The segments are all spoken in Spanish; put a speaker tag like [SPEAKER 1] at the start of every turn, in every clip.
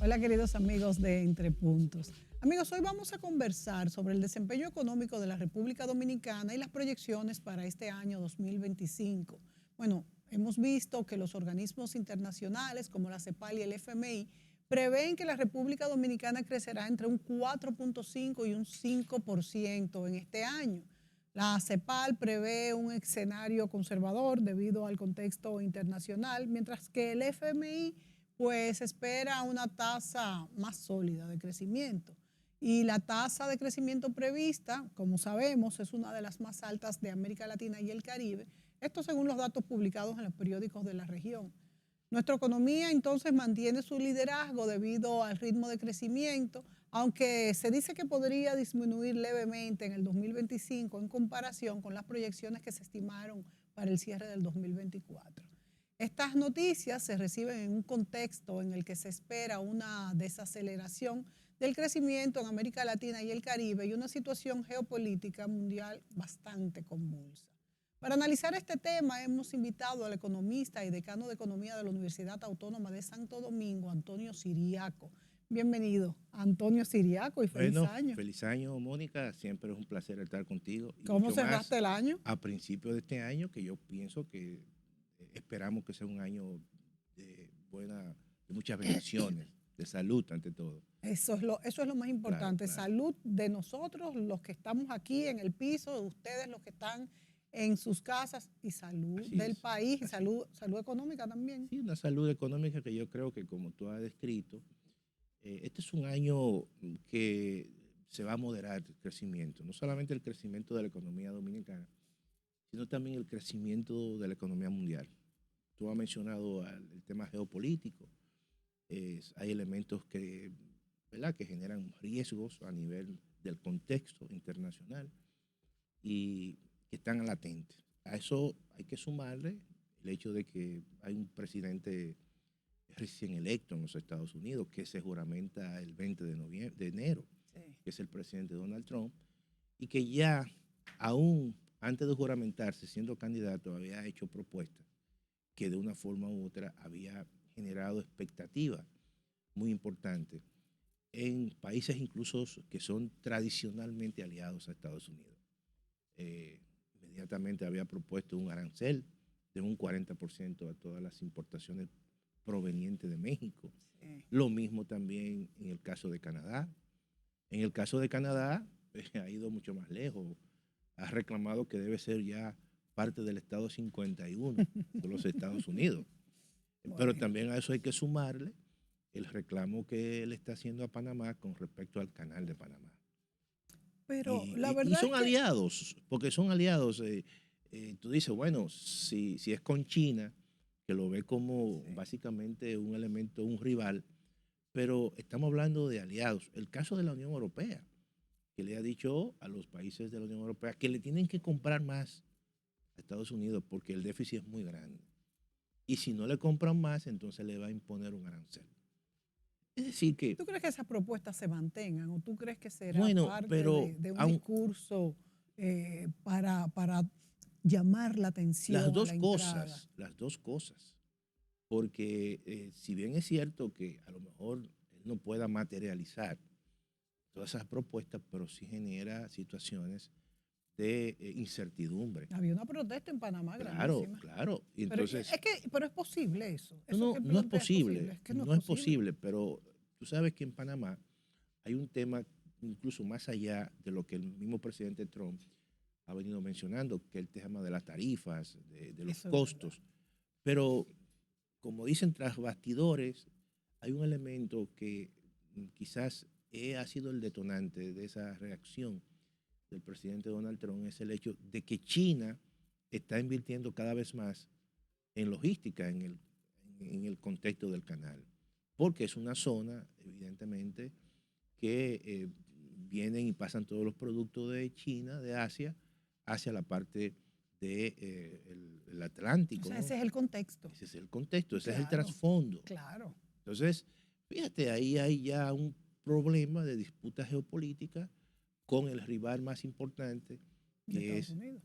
[SPEAKER 1] Hola queridos amigos de Entre Puntos. Amigos, hoy vamos a conversar sobre el desempeño económico de la República Dominicana y las proyecciones para este año 2025. Bueno, hemos visto que los organismos internacionales como la CEPAL y el FMI prevén que la República Dominicana crecerá entre un 4.5 y un 5% en este año. La CEPAL prevé un escenario conservador debido al contexto internacional, mientras que el FMI pues espera una tasa más sólida de crecimiento. Y la tasa de crecimiento prevista, como sabemos, es una de las más altas de América Latina y el Caribe, esto según los datos publicados en los periódicos de la región. Nuestra economía entonces mantiene su liderazgo debido al ritmo de crecimiento, aunque se dice que podría disminuir levemente en el 2025 en comparación con las proyecciones que se estimaron para el cierre del 2024. Estas noticias se reciben en un contexto en el que se espera una desaceleración del crecimiento en América Latina y el Caribe y una situación geopolítica mundial bastante convulsa. Para analizar este tema hemos invitado al economista y decano de Economía de la Universidad Autónoma de Santo Domingo, Antonio Siriaco. Bienvenido, Antonio Siriaco, y feliz
[SPEAKER 2] Bueno,
[SPEAKER 1] año.
[SPEAKER 2] feliz año, Mónica. Siempre es un placer estar contigo. Y
[SPEAKER 1] ¿Cómo
[SPEAKER 2] mucho más
[SPEAKER 1] cerraste el año?
[SPEAKER 2] a principio de este año, que yo pienso que esperamos que sea un año de muchas bendiciones, de salud ante todo.
[SPEAKER 1] Eso es lo más
[SPEAKER 2] Claro,
[SPEAKER 1] importante,
[SPEAKER 2] claro.
[SPEAKER 1] salud de nosotros, los que estamos aquí en el piso, de ustedes, los que están en sus casas, y salud
[SPEAKER 2] Así
[SPEAKER 1] del
[SPEAKER 2] es,
[SPEAKER 1] país y
[SPEAKER 2] así es.
[SPEAKER 1] salud económica también.
[SPEAKER 2] Sí, una salud económica que yo creo que, como tú has descrito, este es un año que se va a moderar el crecimiento, no solamente el crecimiento de la economía dominicana, sino también el crecimiento de la economía mundial. Tú has mencionado el tema geopolítico. Hay elementos que, ¿verdad?, que generan riesgos a nivel del contexto internacional y que están latentes. A eso hay que sumarle el hecho de que hay un presidente recién electo en los Estados Unidos que se juramenta el 20 de enero,
[SPEAKER 1] Sí.
[SPEAKER 2] que es el presidente Donald Trump, y que ya, aún antes de juramentarse, siendo candidato, había hecho propuestas que de una forma u otra había generado expectativas muy importantes en países incluso que son tradicionalmente aliados a Estados Unidos. Inmediatamente había propuesto un arancel de un 40% a todas las importaciones provenientes de México.
[SPEAKER 1] Sí.
[SPEAKER 2] Lo mismo también en el caso de Canadá. En el caso de Canadá, ha ido mucho más lejos. Ha reclamado que debe ser ya parte del Estado 51 de los Estados Unidos. Pero
[SPEAKER 1] Bueno,
[SPEAKER 2] también a eso hay que sumarle el reclamo que él está haciendo a Panamá con respecto al canal de Panamá.
[SPEAKER 1] pero la
[SPEAKER 2] Y
[SPEAKER 1] verdad es
[SPEAKER 2] son
[SPEAKER 1] que
[SPEAKER 2] aliados, porque son aliados. Tú dices, bueno, si es con China, que lo ve como
[SPEAKER 1] sí.
[SPEAKER 2] básicamente un elemento, un rival, pero estamos hablando de aliados. El caso de la Unión Europea, que le ha dicho a los países de la Unión Europea que le tienen que comprar más a Estados Unidos porque el déficit es muy grande. Y si no le compran más, entonces le va a imponer un arancel. Es decir que,
[SPEAKER 1] ¿Tú crees que esas propuestas se mantengan o tú crees que será
[SPEAKER 2] bueno,
[SPEAKER 1] parte
[SPEAKER 2] pero
[SPEAKER 1] de un discurso para llamar la atención a la entrada?
[SPEAKER 2] las dos cosas, porque si bien es cierto que a lo mejor él no pueda materializar todas esas propuestas, pero sí genera situaciones de incertidumbre.
[SPEAKER 1] Había una protesta en Panamá
[SPEAKER 2] Claro,
[SPEAKER 1] grandísima.
[SPEAKER 2] claro. Y
[SPEAKER 1] Pero
[SPEAKER 2] entonces,
[SPEAKER 1] pero es posible eso.
[SPEAKER 2] no,
[SPEAKER 1] Eso que
[SPEAKER 2] no es
[SPEAKER 1] plantea es posible.
[SPEAKER 2] posible,
[SPEAKER 1] Es que no es
[SPEAKER 2] no es
[SPEAKER 1] posible.
[SPEAKER 2] posible, pero tú sabes que en Panamá hay un tema incluso más allá de lo que el mismo presidente Trump ha venido mencionando, que es el tema de las tarifas, de los
[SPEAKER 1] Eso es verdad.
[SPEAKER 2] costos. Pero, como dicen tras bastidores, hay un elemento que quizás ha sido el detonante de esa reacción del presidente Donald Trump, es el hecho de que China está invirtiendo cada vez más en logística en el contexto del canal, porque es una zona, evidentemente, que vienen y pasan todos los productos de China, de Asia, hacia la parte del el
[SPEAKER 1] O
[SPEAKER 2] Atlántico,
[SPEAKER 1] sea,
[SPEAKER 2] ¿no?
[SPEAKER 1] ese es el contexto.
[SPEAKER 2] Ese es el contexto, ese es el
[SPEAKER 1] Claro,
[SPEAKER 2] trasfondo.
[SPEAKER 1] claro.
[SPEAKER 2] Entonces, fíjate, ahí hay ya un problema de disputa geopolítica con el rival más importante,
[SPEAKER 1] De
[SPEAKER 2] que
[SPEAKER 1] Estados
[SPEAKER 2] es
[SPEAKER 1] Unidos.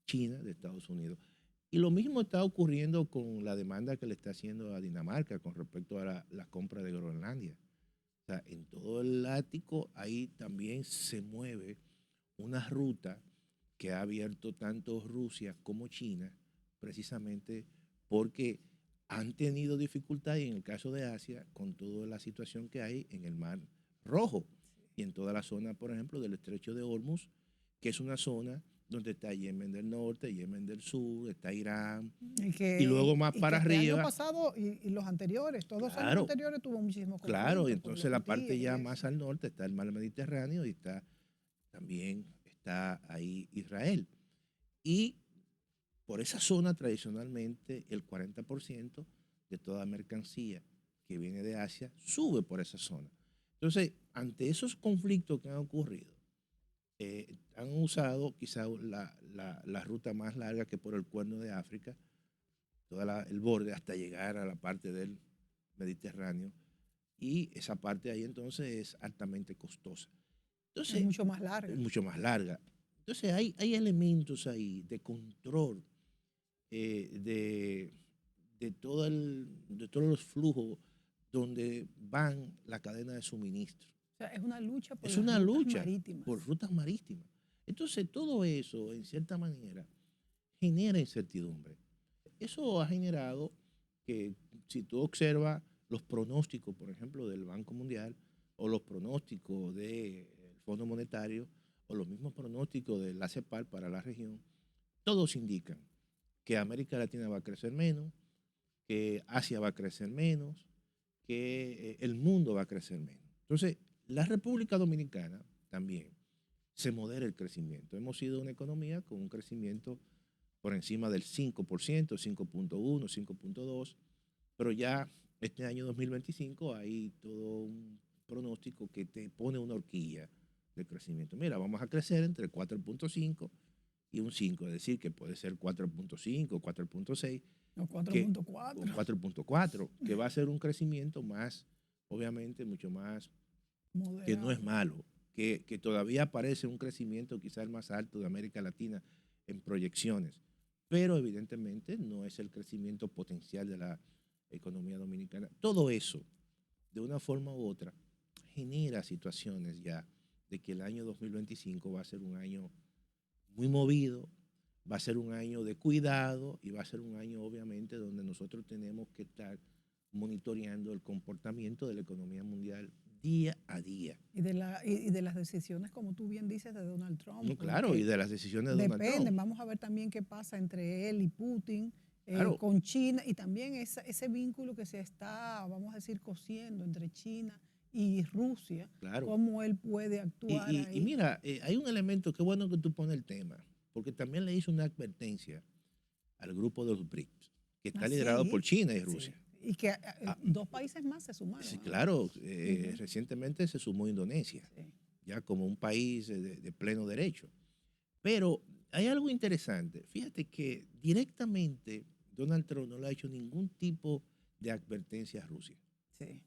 [SPEAKER 2] China, de Estados Unidos. Y lo mismo está ocurriendo con la demanda que le está haciendo a Dinamarca con respecto a la compra de Groenlandia. O sea, en todo el Ático ahí también se mueve una ruta que ha abierto tanto Rusia como China, precisamente porque han tenido dificultad, y en el caso de Asia, con toda la situación que hay en el Mar Rojo y en toda la zona, por ejemplo, del Estrecho de Hormuz, que es una zona donde está Yemen del Norte, Yemen del Sur, está Irán, y luego más
[SPEAKER 1] Y que
[SPEAKER 2] para
[SPEAKER 1] este año
[SPEAKER 2] arriba,
[SPEAKER 1] pasado y los anteriores, todos los años
[SPEAKER 2] claro,
[SPEAKER 1] anteriores tuvo muchísimo
[SPEAKER 2] claro, y
[SPEAKER 1] conflicto por los
[SPEAKER 2] entonces la parte
[SPEAKER 1] hutíes y
[SPEAKER 2] ya
[SPEAKER 1] eso.
[SPEAKER 2] más al norte está el mar Mediterráneo y está también está ahí Israel. Y por esa zona tradicionalmente el 40% de toda mercancía que viene de Asia sube por esa zona. Entonces, ante esos conflictos que han ocurrido, han usado quizá la ruta más larga que por el Cuerno de África, todo el borde hasta llegar a la parte del Mediterráneo, y esa parte ahí entonces es altamente costosa.
[SPEAKER 1] Es
[SPEAKER 2] Entonces,
[SPEAKER 1] mucho más
[SPEAKER 2] es
[SPEAKER 1] larga.
[SPEAKER 2] mucho más larga. Entonces, hay elementos ahí de control de, de todos los flujos donde van la cadena de suministro.
[SPEAKER 1] O sea, es una lucha por
[SPEAKER 2] Es
[SPEAKER 1] las
[SPEAKER 2] una
[SPEAKER 1] rutas
[SPEAKER 2] lucha por
[SPEAKER 1] marítimas.
[SPEAKER 2] rutas marítimas. Entonces, todo eso, en cierta manera, genera incertidumbre. Eso ha generado que, si tú observas los pronósticos, por ejemplo, del Banco Mundial, o los pronósticos del Fondo Monetario, o los mismos pronósticos de la CEPAL para la región, todos indican que América Latina va a crecer menos, que Asia va a crecer menos, que el mundo va a crecer menos. Entonces, la República Dominicana también se modera el crecimiento. Hemos sido una economía con un crecimiento por encima del 5%, 5.1, 5.2, pero ya este año 2025 hay todo un pronóstico que te pone una horquilla de crecimiento. Mira, vamos a crecer entre 4.5 y un 5, es decir, que puede ser 4.5, 4.6,
[SPEAKER 1] No,
[SPEAKER 2] que,
[SPEAKER 1] 4.4.
[SPEAKER 2] 4.4, que va a ser un crecimiento más, obviamente, mucho más, que no es
[SPEAKER 1] Moderado.
[SPEAKER 2] malo, que todavía parece un crecimiento quizás el más alto de América Latina en proyecciones, pero evidentemente no es el crecimiento potencial de la economía dominicana. Todo eso, de una forma u otra, genera situaciones ya de que el año 2025 va a ser un año muy movido, va a ser un año de cuidado y va a ser un año obviamente donde nosotros tenemos que estar monitoreando el comportamiento de la economía mundial día a día.
[SPEAKER 1] Y de las decisiones, como tú bien dices, de Donald Trump,
[SPEAKER 2] No, claro, y
[SPEAKER 1] porque
[SPEAKER 2] de las decisiones de Donald
[SPEAKER 1] dependen.
[SPEAKER 2] Trump.
[SPEAKER 1] Vamos a ver también qué pasa entre él y Putin,
[SPEAKER 2] Claro,
[SPEAKER 1] con China, y también ese vínculo que se está, vamos a decir, cosiendo entre China y Rusia,
[SPEAKER 2] claro.
[SPEAKER 1] cómo él puede actuar
[SPEAKER 2] Y
[SPEAKER 1] ahí.
[SPEAKER 2] mira, hay un elemento, qué bueno que tú pones el tema, porque también le hizo una advertencia al grupo de los BRICS, que está liderado por
[SPEAKER 1] Así,
[SPEAKER 2] China y
[SPEAKER 1] sí.
[SPEAKER 2] Rusia.
[SPEAKER 1] Y que
[SPEAKER 2] Ah,
[SPEAKER 1] dos países más se
[SPEAKER 2] sí,
[SPEAKER 1] sumaron ahora.
[SPEAKER 2] claro,
[SPEAKER 1] Ujú.
[SPEAKER 2] recientemente se sumó Indonesia,
[SPEAKER 1] Sí.
[SPEAKER 2] ya como un país de pleno derecho. Pero hay algo interesante. Fíjate que directamente Donald Trump no le ha hecho ningún tipo de advertencia a Rusia.
[SPEAKER 1] Sí,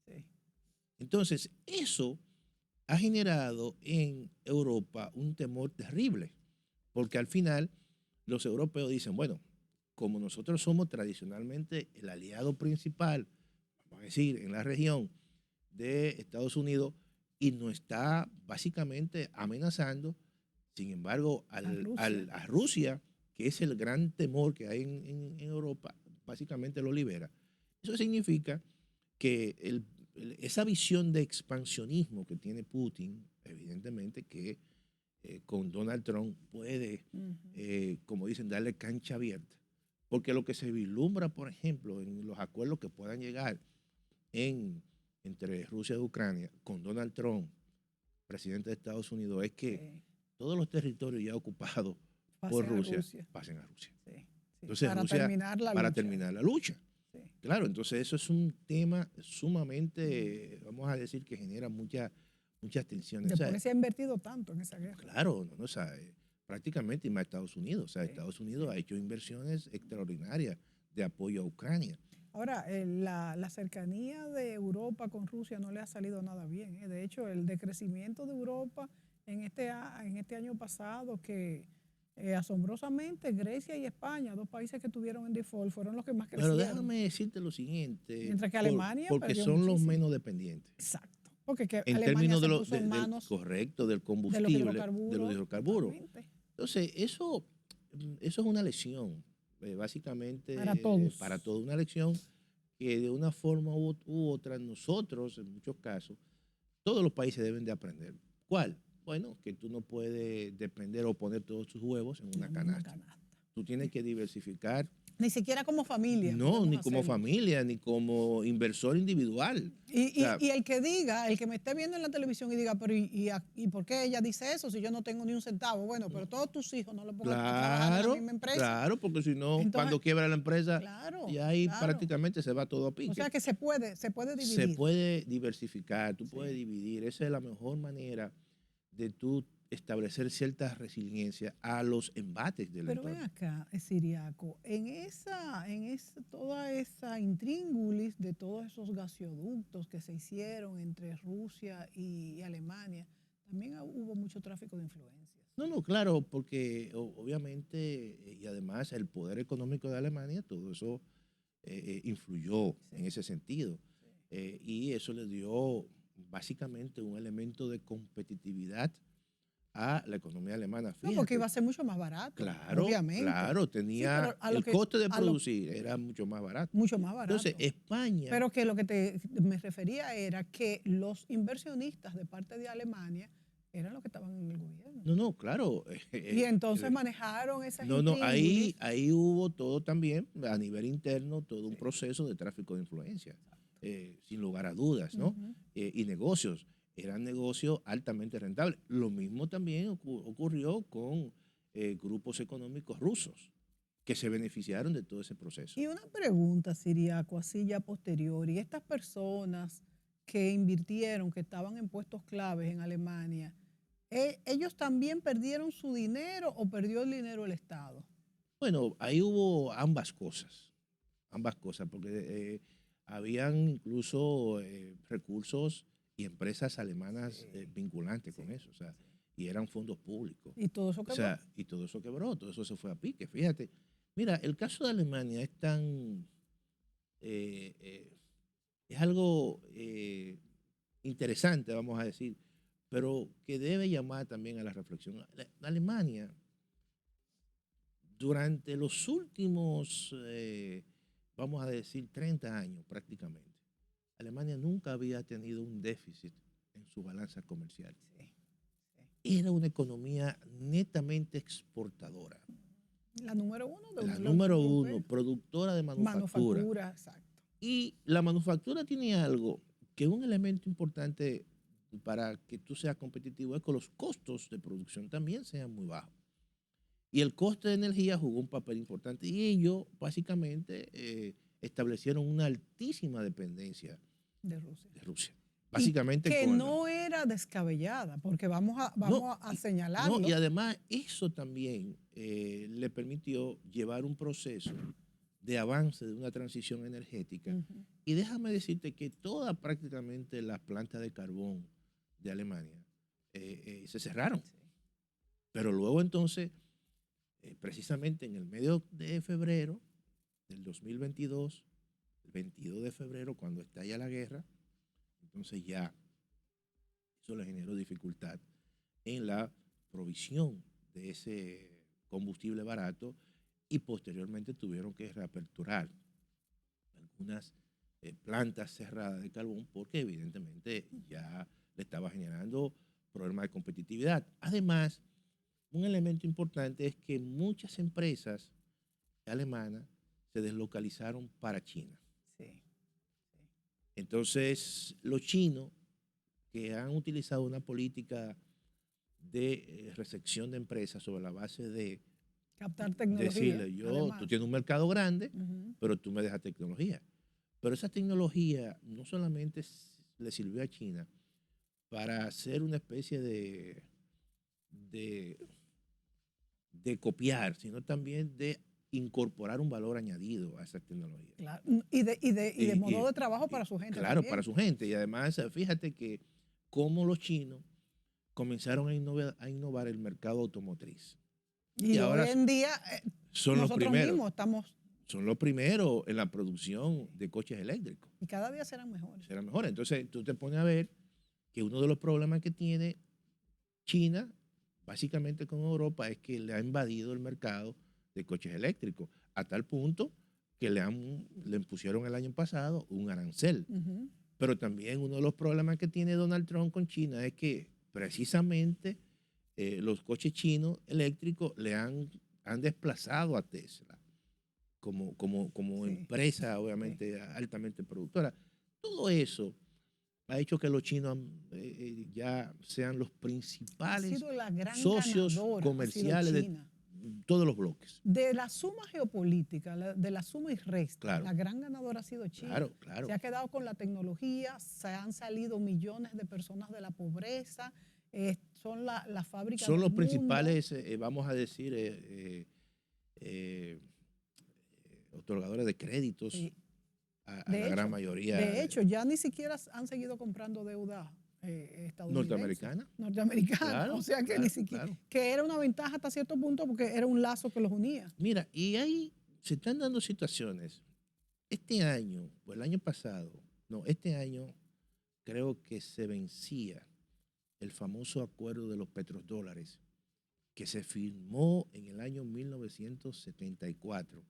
[SPEAKER 1] sí.
[SPEAKER 2] Entonces, eso ha generado en Europa un temor terrible, porque al final los europeos dicen, bueno, como nosotros somos tradicionalmente el aliado principal, vamos a decir, en la región de Estados Unidos, y nos está básicamente amenazando, sin embargo,
[SPEAKER 1] A Rusia.
[SPEAKER 2] a Rusia, que es el gran temor que hay en Europa, básicamente lo libera. Eso significa que esa visión de expansionismo que tiene Putin, evidentemente que con Donald Trump puede,
[SPEAKER 1] Ujú.
[SPEAKER 2] como dicen, darle cancha abierta. Porque lo que se vislumbra, por ejemplo, en los acuerdos que puedan llegar entre Rusia y Ucrania con Donald Trump, presidente de Estados Unidos, es que
[SPEAKER 1] Sí.
[SPEAKER 2] todos los territorios ya ocupados por
[SPEAKER 1] Pasen a
[SPEAKER 2] Rusia
[SPEAKER 1] Rusia.
[SPEAKER 2] pasen a Rusia.
[SPEAKER 1] Sí, sí.
[SPEAKER 2] Entonces
[SPEAKER 1] Para
[SPEAKER 2] Rusia,
[SPEAKER 1] terminar la
[SPEAKER 2] para
[SPEAKER 1] lucha.
[SPEAKER 2] terminar la lucha.
[SPEAKER 1] Sí.
[SPEAKER 2] Claro, entonces eso es un tema sumamente, vamos a decir, que genera muchas tensiones. O sea,
[SPEAKER 1] Después se ha invertido tanto en esa guerra.
[SPEAKER 2] claro, no, no, o sea, prácticamente y más Estados Unidos. O sea,
[SPEAKER 1] Sí,
[SPEAKER 2] Estados Unidos
[SPEAKER 1] sí.
[SPEAKER 2] ha hecho inversiones extraordinarias de apoyo a Ucrania.
[SPEAKER 1] Ahora, la cercanía de Europa con Rusia no le ha salido nada bien. De hecho, el decrecimiento de Europa en este año pasado, que asombrosamente Grecia y España, dos países que tuvieron en default, fueron los que más
[SPEAKER 2] Pero
[SPEAKER 1] crecieron.
[SPEAKER 2] déjame decirte lo siguiente,
[SPEAKER 1] Mientras que Alemania
[SPEAKER 2] porque
[SPEAKER 1] perdió
[SPEAKER 2] son los
[SPEAKER 1] muchísimo.
[SPEAKER 2] menos dependientes.
[SPEAKER 1] Exacto. Porque que
[SPEAKER 2] en
[SPEAKER 1] Alemania
[SPEAKER 2] términos
[SPEAKER 1] se puso en
[SPEAKER 2] del
[SPEAKER 1] manos
[SPEAKER 2] correcto, del
[SPEAKER 1] de los
[SPEAKER 2] combustible, de los
[SPEAKER 1] hidrocarburos.
[SPEAKER 2] hidrocarburos.
[SPEAKER 1] Totalmente.
[SPEAKER 2] Entonces, eso es una lección,
[SPEAKER 1] Para
[SPEAKER 2] básicamente para
[SPEAKER 1] todos.
[SPEAKER 2] toda una lección que de una forma u otra nosotros, en muchos casos, todos los países deben de aprender. ¿Cuál? Bueno, que tú no puedes depender o poner todos tus huevos en
[SPEAKER 1] En
[SPEAKER 2] una
[SPEAKER 1] la misma
[SPEAKER 2] canasta.
[SPEAKER 1] canasta.
[SPEAKER 2] Tú tienes que diversificar,
[SPEAKER 1] Ni siquiera como familia
[SPEAKER 2] no,
[SPEAKER 1] podemos
[SPEAKER 2] ni como
[SPEAKER 1] hacerlo.
[SPEAKER 2] familia, ni como inversor individual. O
[SPEAKER 1] Y,
[SPEAKER 2] sea,
[SPEAKER 1] y el que diga, el que me esté viendo en la televisión y diga, pero ¿y por qué ella dice eso si yo no tengo ni un centavo? Bueno, pero todos tus hijos no lo pongan a trabajar en la
[SPEAKER 2] claro,
[SPEAKER 1] misma empresa.
[SPEAKER 2] claro, porque si no,
[SPEAKER 1] Entonces,
[SPEAKER 2] cuando quiebra la empresa,
[SPEAKER 1] claro,
[SPEAKER 2] ya ahí
[SPEAKER 1] claro.
[SPEAKER 2] prácticamente se va todo a
[SPEAKER 1] O sea
[SPEAKER 2] pique.
[SPEAKER 1] que se puede
[SPEAKER 2] Se
[SPEAKER 1] dividir.
[SPEAKER 2] puede diversificar, tú puedes
[SPEAKER 1] Sí.
[SPEAKER 2] dividir. Esa es la mejor manera de tú establecer cierta resiliencia a los embates del
[SPEAKER 1] Pero ven
[SPEAKER 2] entorno.
[SPEAKER 1] acá, Siriaco, toda esa intríngulis de todos esos gasoductos que se hicieron entre Rusia y Alemania, también hubo mucho tráfico de influencias.
[SPEAKER 2] No, no, claro, porque obviamente, y además el poder económico de Alemania, todo eso influyó
[SPEAKER 1] Sí,
[SPEAKER 2] en ese sentido.
[SPEAKER 1] sí.
[SPEAKER 2] Y eso le dio básicamente un elemento de competitividad a la economía alemana.
[SPEAKER 1] No, porque iba
[SPEAKER 2] Fíjate,
[SPEAKER 1] a ser mucho más barato,
[SPEAKER 2] claro,
[SPEAKER 1] obviamente.
[SPEAKER 2] claro,
[SPEAKER 1] Sí,
[SPEAKER 2] tenía
[SPEAKER 1] pero a lo
[SPEAKER 2] el
[SPEAKER 1] que,
[SPEAKER 2] coste de
[SPEAKER 1] a lo
[SPEAKER 2] producir era mucho más barato.
[SPEAKER 1] mucho más
[SPEAKER 2] Entonces,
[SPEAKER 1] barato.
[SPEAKER 2] España,
[SPEAKER 1] Pero que lo que me refería era que los inversionistas de parte de Alemania eran los que estaban en el gobierno.
[SPEAKER 2] no, no, claro,
[SPEAKER 1] Y entonces manejaron esas
[SPEAKER 2] no, no, ahí,
[SPEAKER 1] intríngulis.
[SPEAKER 2] ahí hubo todo también, a nivel interno, todo un proceso de tráfico de influencia, sin lugar a dudas, ¿no?
[SPEAKER 1] Ujú.
[SPEAKER 2] Y negocios, eran negocios altamente rentables. Lo mismo también ocurrió con grupos económicos rusos que se beneficiaron de todo ese proceso.
[SPEAKER 1] Y una pregunta, Siriaco, así ya posterior, y estas personas que invirtieron, que estaban en puestos claves en Alemania, ¿ellos también perdieron su dinero o perdió el dinero el Estado?
[SPEAKER 2] Bueno, ahí hubo ambas cosas, porque habían incluso recursos y empresas alemanas
[SPEAKER 1] Sí,
[SPEAKER 2] vinculantes
[SPEAKER 1] sí,
[SPEAKER 2] con eso, o sea,
[SPEAKER 1] sí.
[SPEAKER 2] y eran fondos públicos.
[SPEAKER 1] Y todo eso
[SPEAKER 2] O
[SPEAKER 1] quebró.
[SPEAKER 2] sea, y todo eso quebró, todo eso se fue a pique. Fíjate, mira, el caso de Alemania es tan, eh, eh, es algo interesante, vamos a decir, pero que debe llamar también a la reflexión. Alemania, durante los últimos, vamos a decir, 30 años prácticamente, Alemania nunca había tenido un déficit en su balanza comercial.
[SPEAKER 1] Sí,
[SPEAKER 2] Era una economía netamente exportadora.
[SPEAKER 1] sí. La número uno de
[SPEAKER 2] La
[SPEAKER 1] la Unión
[SPEAKER 2] número uno,
[SPEAKER 1] Europea.
[SPEAKER 2] productora de manufactura.
[SPEAKER 1] Manufactura, exacto.
[SPEAKER 2] Y la manufactura tiene algo que es un elemento importante para que tú seas competitivo, es que los costos de producción también sean muy bajos. Y el coste de energía jugó un papel importante y ellos básicamente establecieron una altísima dependencia
[SPEAKER 1] De Rusia.
[SPEAKER 2] de Rusia.
[SPEAKER 1] Y
[SPEAKER 2] Básicamente
[SPEAKER 1] que
[SPEAKER 2] con
[SPEAKER 1] no era descabellada, porque vamos a,
[SPEAKER 2] no,
[SPEAKER 1] vamos a
[SPEAKER 2] no, y
[SPEAKER 1] señalarlo.
[SPEAKER 2] además eso también le permitió llevar un proceso de avance de una transición energética.
[SPEAKER 1] Ujú.
[SPEAKER 2] Y déjame decirte que todas prácticamente las plantas de carbón de Alemania se cerraron.
[SPEAKER 1] Sí.
[SPEAKER 2] Pero luego entonces, precisamente en el medio de febrero del 2022, el 22 de febrero, cuando estalla la guerra, entonces ya eso le generó dificultad en la provisión de ese combustible barato y posteriormente tuvieron que reaperturar algunas plantas cerradas de carbón porque evidentemente ya le estaba generando problemas de competitividad. Además, un elemento importante es que muchas empresas alemanas se deslocalizaron para China.
[SPEAKER 1] Sí.
[SPEAKER 2] Entonces, los chinos que han utilizado una política de recepción de empresas sobre la base de
[SPEAKER 1] Captar tecnología,
[SPEAKER 2] decirle, tú
[SPEAKER 1] además.
[SPEAKER 2] tienes un mercado grande,
[SPEAKER 1] Ujú.
[SPEAKER 2] pero tú me dejas tecnología. Pero esa tecnología no solamente le sirvió a China para hacer una especie de, de copiar, sino también de incorporar un valor añadido a esa tecnología.
[SPEAKER 1] Claro. Y de
[SPEAKER 2] Y,
[SPEAKER 1] modo
[SPEAKER 2] y-
[SPEAKER 1] de trabajo
[SPEAKER 2] y,
[SPEAKER 1] para su gente
[SPEAKER 2] claro, para
[SPEAKER 1] también.
[SPEAKER 2] su gente. Y además, fíjate que cómo los chinos comenzaron a innovar el mercado automotriz. Y
[SPEAKER 1] Y hoy
[SPEAKER 2] ahora
[SPEAKER 1] en día
[SPEAKER 2] son los
[SPEAKER 1] nosotros
[SPEAKER 2] primeros,
[SPEAKER 1] mismos estamos,
[SPEAKER 2] son los primeros en la producción de coches eléctricos.
[SPEAKER 1] y cada día serán mejores.
[SPEAKER 2] Será mejor. Entonces, tú te pones a ver que uno de los problemas que tiene China, básicamente con Europa, es que le ha invadido el mercado de coches eléctricos, a tal punto que le impusieron el año pasado un arancel. Pero también uno de los problemas que tiene Donald Trump con China es que precisamente los coches chinos eléctricos han desplazado a Tesla como
[SPEAKER 1] Sí,
[SPEAKER 2] empresa,
[SPEAKER 1] sí.
[SPEAKER 2] obviamente, altamente productora. Todo eso ha hecho que los chinos ya sean los
[SPEAKER 1] Ha
[SPEAKER 2] principales
[SPEAKER 1] sido la gran
[SPEAKER 2] socios
[SPEAKER 1] ganadora, ha sido
[SPEAKER 2] comerciales de
[SPEAKER 1] China.
[SPEAKER 2] todos los bloques.
[SPEAKER 1] De la suma geopolítica, de la suma y resta,
[SPEAKER 2] Claro,
[SPEAKER 1] la gran ganadora ha sido China.
[SPEAKER 2] claro, claro.
[SPEAKER 1] Se ha quedado con la tecnología, se han salido millones de personas de la pobreza, son la fábrica
[SPEAKER 2] Son
[SPEAKER 1] del
[SPEAKER 2] los
[SPEAKER 1] mundo.
[SPEAKER 2] principales, vamos a decir, otorgadores de créditos
[SPEAKER 1] Sí.
[SPEAKER 2] a la gran mayoría
[SPEAKER 1] De hecho, ya ni siquiera han seguido comprando deuda estadounidense,
[SPEAKER 2] norteamericana.
[SPEAKER 1] norteamericana. O
[SPEAKER 2] Claro,
[SPEAKER 1] sea que ni
[SPEAKER 2] claro,
[SPEAKER 1] siquiera,
[SPEAKER 2] claro.
[SPEAKER 1] que era una ventaja hasta cierto punto porque era un lazo que los unía.
[SPEAKER 2] Mira, y ahí se están dando situaciones. Este año, o el año pasado, no, este año creo que se vencía el famoso acuerdo de los petrodólares que se firmó en el año 1974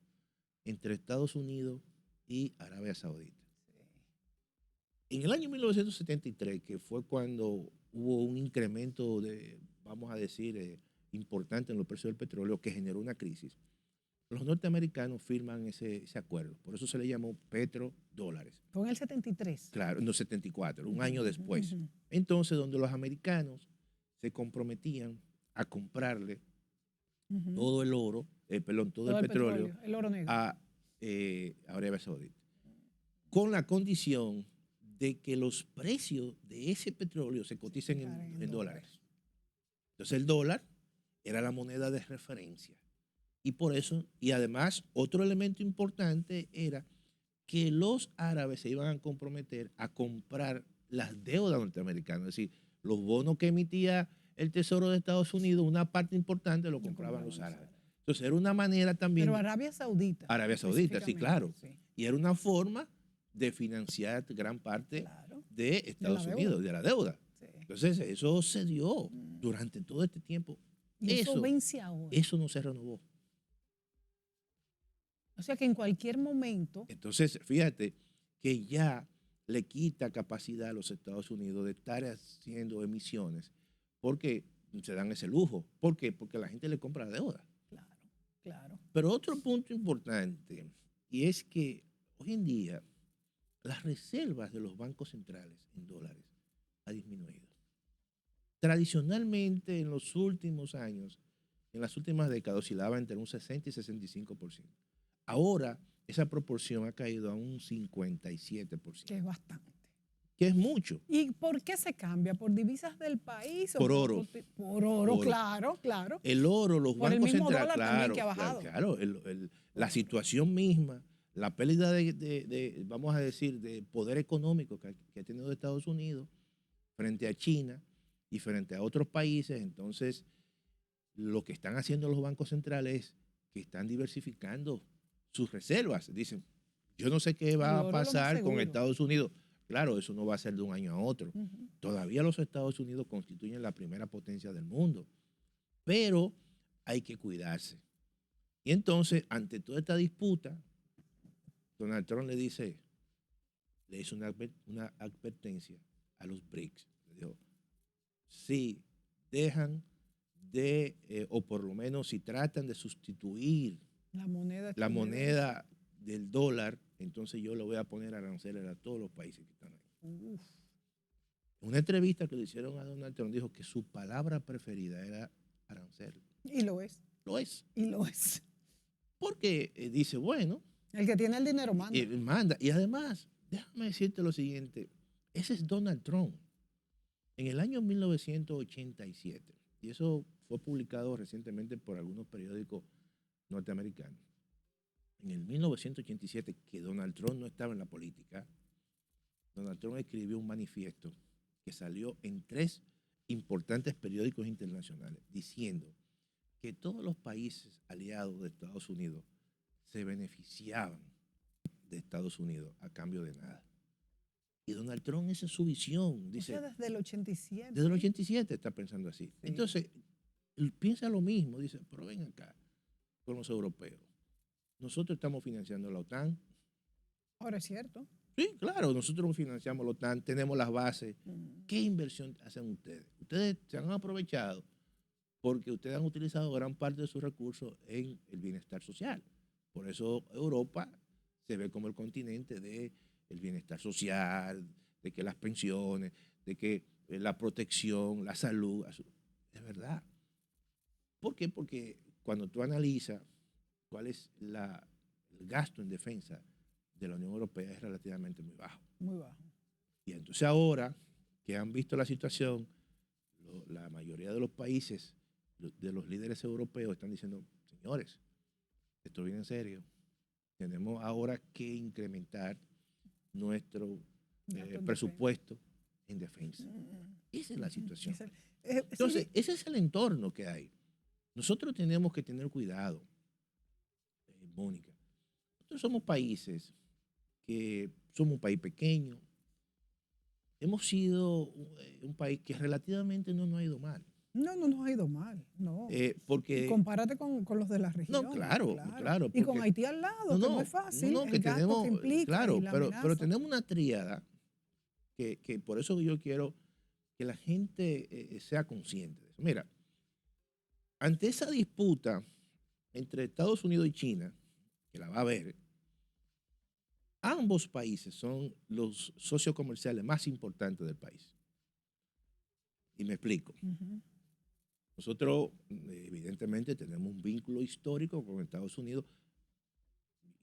[SPEAKER 2] entre Estados Unidos y Arabia Saudita. En el año 1973, que fue cuando hubo un incremento de, vamos a decir, importante en los precios del petróleo que generó una crisis, los norteamericanos firman ese acuerdo. Por eso se le llamó petrodólares.
[SPEAKER 1] Fue en el 73.
[SPEAKER 2] Claro, no 74, un
[SPEAKER 1] Ujú,
[SPEAKER 2] año
[SPEAKER 1] ujú,
[SPEAKER 2] después.
[SPEAKER 1] ujú.
[SPEAKER 2] Entonces, donde los americanos se comprometían a comprarle
[SPEAKER 1] Ujú.
[SPEAKER 2] todo el oro, perdón, todo el
[SPEAKER 1] Todo el
[SPEAKER 2] petróleo
[SPEAKER 1] petróleo, el oro negro.
[SPEAKER 2] a Arabia Saudita, con la condición de que los precios de ese petróleo se coticen
[SPEAKER 1] Fijar en
[SPEAKER 2] en
[SPEAKER 1] dólares.
[SPEAKER 2] dólares. Entonces el dólar era la moneda de referencia. Y por eso, y además, otro elemento importante era que los árabes se iban a comprometer a comprar las deudas norteamericanas, es decir, los bonos que emitía el Tesoro de Estados Unidos, una parte importante lo
[SPEAKER 1] Lo
[SPEAKER 2] compraban
[SPEAKER 1] compraban
[SPEAKER 2] los
[SPEAKER 1] los
[SPEAKER 2] árabes.
[SPEAKER 1] árabes.
[SPEAKER 2] Entonces era una manera
[SPEAKER 1] Pero
[SPEAKER 2] también,
[SPEAKER 1] Arabia Saudita,
[SPEAKER 2] Arabia Saudita, sí,
[SPEAKER 1] específicamente,
[SPEAKER 2] claro,
[SPEAKER 1] sí.
[SPEAKER 2] y era una forma de financiar gran parte
[SPEAKER 1] Claro.
[SPEAKER 2] de
[SPEAKER 1] De la
[SPEAKER 2] Estados
[SPEAKER 1] deuda.
[SPEAKER 2] Unidos, de la deuda.
[SPEAKER 1] Sí.
[SPEAKER 2] Entonces eso se dio
[SPEAKER 1] Mm.
[SPEAKER 2] durante todo este tiempo.
[SPEAKER 1] Y eso
[SPEAKER 2] Eso,
[SPEAKER 1] vence ahora.
[SPEAKER 2] eso no se renovó.
[SPEAKER 1] O sea que en cualquier momento,
[SPEAKER 2] Entonces, fíjate que ya le quita capacidad a los Estados Unidos de estar haciendo emisiones porque se dan ese lujo. ¿Por qué? Porque la gente le compra la deuda.
[SPEAKER 1] claro, claro.
[SPEAKER 2] Pero otro punto importante, y es que hoy en día las reservas de los bancos centrales en dólares ha disminuido. Tradicionalmente, en los últimos años, en las últimas décadas, oscilaba entre un 60 y 65%. Ahora, esa proporción ha caído a un 57%,
[SPEAKER 1] Que es bastante.
[SPEAKER 2] que es mucho.
[SPEAKER 1] ¿Y por qué se cambia? ¿Por divisas del país o
[SPEAKER 2] Por
[SPEAKER 1] por
[SPEAKER 2] oro,
[SPEAKER 1] otro tipo? Por oro,
[SPEAKER 2] oro.
[SPEAKER 1] claro, claro.
[SPEAKER 2] El oro, los
[SPEAKER 1] Por el
[SPEAKER 2] bancos
[SPEAKER 1] mismo
[SPEAKER 2] centrales,
[SPEAKER 1] dólar también que
[SPEAKER 2] claro,
[SPEAKER 1] ha
[SPEAKER 2] claro,
[SPEAKER 1] bajado.
[SPEAKER 2] claro, la
[SPEAKER 1] Claro.
[SPEAKER 2] situación misma, la pérdida vamos a decir, de poder económico que ha tenido Estados Unidos frente a China y frente a otros países, entonces lo que están haciendo los bancos centrales es que están diversificando sus reservas. Dicen, yo no sé qué
[SPEAKER 1] El
[SPEAKER 2] va a
[SPEAKER 1] oro es lo más
[SPEAKER 2] pasar con
[SPEAKER 1] seguro.
[SPEAKER 2] Estados Unidos. Claro, eso no va a ser de un año a otro.
[SPEAKER 1] Ujú.
[SPEAKER 2] Todavía los Estados Unidos constituyen la primera potencia del mundo, pero hay que cuidarse. Y entonces, ante toda esta disputa, Donald Trump le hizo una advertencia a los BRICS. Le dijo, si dejan o por lo menos si tratan de sustituir
[SPEAKER 1] La moneda
[SPEAKER 2] la
[SPEAKER 1] estadounidense.
[SPEAKER 2] moneda del dólar, entonces yo le voy a poner aranceles a todos los países que están ahí.
[SPEAKER 1] Uf.
[SPEAKER 2] En una entrevista que le hicieron a Donald Trump, dijo que su palabra preferida era arancel.
[SPEAKER 1] Y lo es.
[SPEAKER 2] Lo es.
[SPEAKER 1] Y lo es.
[SPEAKER 2] Porque dice, bueno,
[SPEAKER 1] El que tiene el dinero manda.
[SPEAKER 2] manda. Y además, déjame decirte lo siguiente, ese es Donald Trump. En el año 1987, y eso fue publicado recientemente por algunos periódicos norteamericanos, en el 1987, que Donald Trump no estaba en la política, Donald Trump escribió un manifiesto que salió en 3 importantes periódicos internacionales diciendo que todos los países aliados de Estados Unidos se beneficiaban de Estados Unidos a cambio de nada. Y Donald Trump, esa es su visión.
[SPEAKER 1] O
[SPEAKER 2] Dice,
[SPEAKER 1] sea, desde el 87.
[SPEAKER 2] desde el 87 está pensando así.
[SPEAKER 1] Sí.
[SPEAKER 2] Entonces, él piensa lo mismo. Dice, pero ven acá con los europeos. Nosotros estamos financiando la OTAN.
[SPEAKER 1] Ahora es cierto.
[SPEAKER 2] Sí, claro, nosotros financiamos la OTAN, tenemos las bases. ¿Qué inversión hacen ustedes? Ustedes se han aprovechado porque ustedes han utilizado gran parte de sus recursos en el bienestar social. Por eso Europa se ve como el continente del bienestar social, de que las pensiones, de que la protección, la salud, es verdad. ¿Por qué? Porque cuando tú analizas cuál es el gasto en defensa de la Unión Europea es relativamente muy bajo.
[SPEAKER 1] Muy bajo.
[SPEAKER 2] Y entonces ahora que han visto la situación, la mayoría de los países, de los líderes europeos, están diciendo, señores, esto viene en serio. Tenemos ahora que incrementar nuestro presupuesto en defensa. Esa es la situación. Entonces, ese es el entorno que hay. Nosotros tenemos que tener cuidado, Mónica. Nosotros somos países que somos un país pequeño. Hemos sido un país que relativamente no nos ha ido mal.
[SPEAKER 1] No nos ha ido mal, no.
[SPEAKER 2] Porque,
[SPEAKER 1] compárate con los de la región.
[SPEAKER 2] No, claro.
[SPEAKER 1] Y con Haití al lado, que no es fácil.
[SPEAKER 2] No,
[SPEAKER 1] el
[SPEAKER 2] que
[SPEAKER 1] gasto
[SPEAKER 2] tenemos,
[SPEAKER 1] que implica
[SPEAKER 2] claro,
[SPEAKER 1] y la
[SPEAKER 2] pero tenemos una tríada que por eso yo quiero que la gente sea consciente de eso. Mira, ante esa disputa entre Estados Unidos y China, que la va a haber, ambos países son los socios comerciales más importantes del país. Y me explico. Nosotros, evidentemente, tenemos un vínculo histórico con Estados Unidos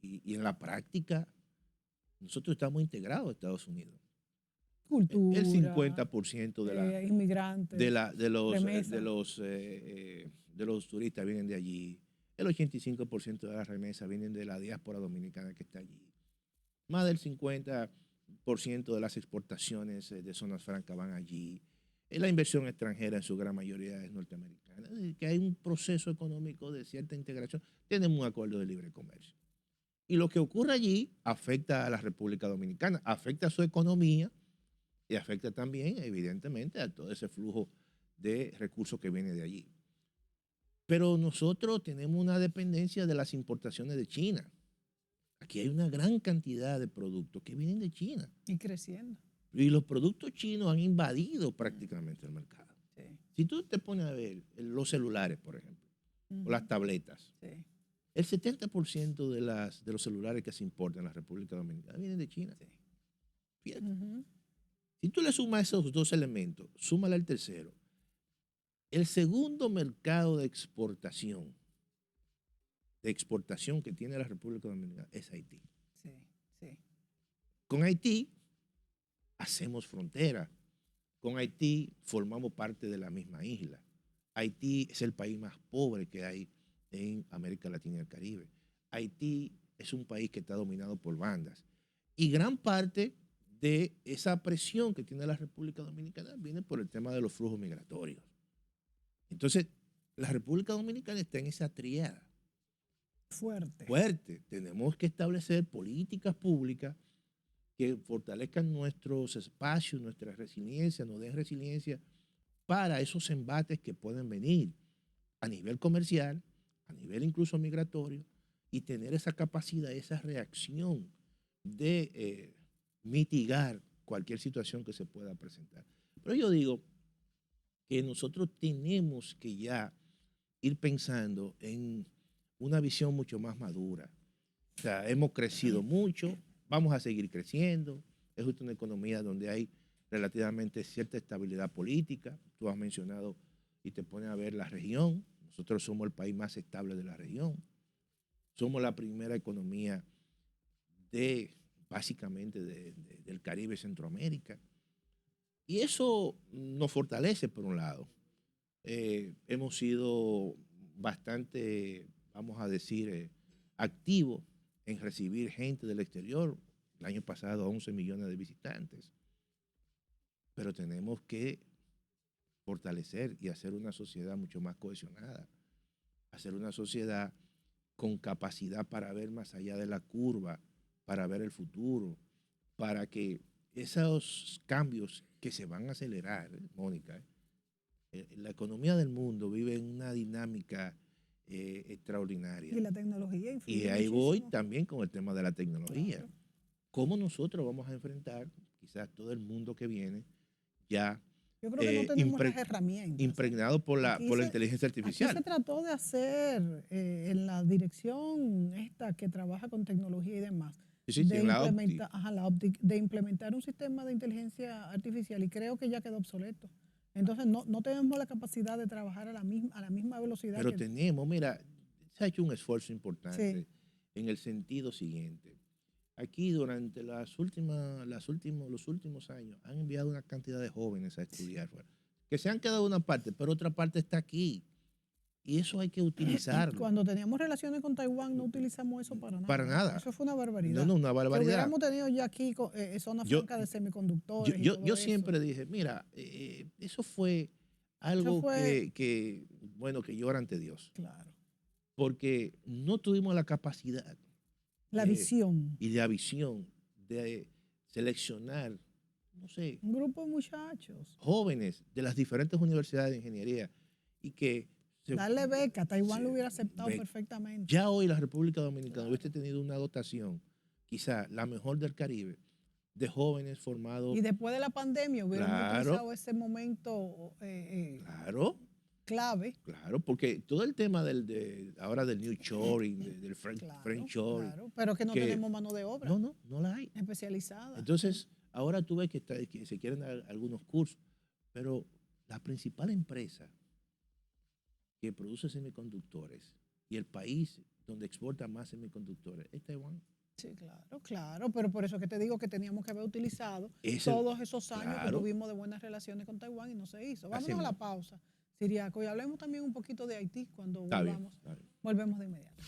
[SPEAKER 2] y en la práctica nosotros estamos integrados a Estados Unidos.
[SPEAKER 1] Cultura,
[SPEAKER 2] el 50%
[SPEAKER 1] inmigrantes,
[SPEAKER 2] de los turistas vienen de allí. El 85% de las remesas vienen de la diáspora dominicana que está allí. Más del 50% de las exportaciones de zonas francas van allí. La inversión extranjera en su gran mayoría es norteamericana. Es decir, que hay un proceso económico de cierta integración. Tenemos un acuerdo de libre comercio. Y lo que ocurre allí afecta a la República Dominicana, afecta a su economía y afecta también, evidentemente, a todo ese flujo de recursos que viene de allí. Pero nosotros tenemos una dependencia de las importaciones de China. Aquí hay una gran cantidad de productos que vienen de China.
[SPEAKER 1] Y creciendo.
[SPEAKER 2] Y los productos chinos han invadido prácticamente el mercado.
[SPEAKER 1] Sí.
[SPEAKER 2] Si tú te pones a ver los celulares, por ejemplo, o las tabletas, el 70% de los celulares que se importan en la República Dominicana vienen de China. Fíjate. Si tú le sumas esos dos elementos, súmale el tercero. El segundo mercado de exportación que tiene la República Dominicana es Haití. Con Haití hacemos frontera. Con Haití formamos parte de la misma isla. Haití es el país más pobre que hay en América Latina y el Caribe. Haití es un país que está dominado por bandas. Y gran parte de esa presión que tiene la República Dominicana viene por el tema de los flujos migratorios. Entonces, la República Dominicana está en esa triada. Fuerte. Tenemos que establecer políticas públicas que fortalezcan nuestros espacios, nuestra resiliencia, nos den resiliencia para esos embates que pueden venir a nivel comercial, a nivel incluso migratorio, y tener esa capacidad, esa reacción de mitigar cualquier situación que se pueda presentar. Pero yo digo que nosotros tenemos que ya ir pensando en una visión mucho más madura. O sea, hemos crecido mucho, vamos a seguir creciendo. Es justo una economía donde hay relativamente cierta estabilidad política. Tú has mencionado y te pones a ver la región. Nosotros somos el país más estable de la región. Somos la primera economía básicamente del Caribe y Centroamérica. Y eso nos fortalece por un lado. Hemos sido bastante, vamos a decir, activos en recibir gente del exterior. El año pasado 11 millones de visitantes. Pero tenemos que fortalecer y hacer una sociedad mucho más cohesionada. Hacer una sociedad con capacidad para ver más allá de la curva, para ver el futuro, para que esos cambios que se van a acelerar, Mónica, la economía del mundo vive en una dinámica extraordinaria.
[SPEAKER 1] Y la tecnología
[SPEAKER 2] Y
[SPEAKER 1] influye
[SPEAKER 2] ahí voy
[SPEAKER 1] muchísimo.
[SPEAKER 2] también con el tema de la tecnología.
[SPEAKER 1] Claro.
[SPEAKER 2] ¿Cómo nosotros vamos a enfrentar quizás todo el mundo que viene ya
[SPEAKER 1] Yo creo que no tenemos las herramientas.
[SPEAKER 2] impregnado por la inteligencia
[SPEAKER 1] Aquí
[SPEAKER 2] artificial?
[SPEAKER 1] se trató de hacer en la dirección esta que trabaja con tecnología y demás,
[SPEAKER 2] Sí, sí, sí, en la OPTI.
[SPEAKER 1] de implementar un sistema de inteligencia artificial y creo que ya quedó obsoleto. Entonces no tenemos la capacidad de trabajar a la misma velocidad
[SPEAKER 2] Pero
[SPEAKER 1] que...
[SPEAKER 2] tenemos, mira, se ha hecho un esfuerzo
[SPEAKER 1] Sí,
[SPEAKER 2] importante en el sentido siguiente. Aquí durante los últimos años han enviado una cantidad de jóvenes a estudiar fuera, que se han quedado en una parte, pero otra parte está aquí. Y eso hay que utilizarlo.
[SPEAKER 1] cuando teníamos relaciones con Taiwán no utilizamos eso para nada.
[SPEAKER 2] Para nada.
[SPEAKER 1] Eso fue una barbaridad.
[SPEAKER 2] No, una
[SPEAKER 1] Que
[SPEAKER 2] barbaridad.
[SPEAKER 1] hubiéramos tenido ya aquí zona franca de semiconductores
[SPEAKER 2] Yo siempre dije, mira, eso fue algo que yo ora ante Dios.
[SPEAKER 1] Claro.
[SPEAKER 2] Porque no tuvimos la capacidad.
[SPEAKER 1] La visión.
[SPEAKER 2] Y la visión de seleccionar, no sé.
[SPEAKER 1] Un grupo de muchachos.
[SPEAKER 2] Jóvenes de las diferentes universidades de ingeniería y que...
[SPEAKER 1] Darle beca, Taiwán lo hubiera aceptado perfectamente.
[SPEAKER 2] Ya hoy la República Dominicana hubiese tenido una dotación, quizá la mejor del Caribe, de jóvenes formados.
[SPEAKER 1] Y después de la pandemia hubiéramos utilizado ese momento clave.
[SPEAKER 2] Claro, porque todo el tema ahora del new shoring, del French shoring.
[SPEAKER 1] Claro, pero que no tenemos mano de obra.
[SPEAKER 2] No la hay.
[SPEAKER 1] Especializada.
[SPEAKER 2] Entonces, ahora tú ves que se quieren dar algunos cursos, pero la principal empresa que produce semiconductores y el país donde exporta más semiconductores es Taiwán.
[SPEAKER 1] Sí, claro, pero por eso que te digo que teníamos que haber utilizado todos esos años que tuvimos de buenas relaciones con Taiwán y no se hizo. Vámonos a la pausa, Siriaco, y hablemos también un poquito de Haití cuando volvamos. Volvemos de inmediato.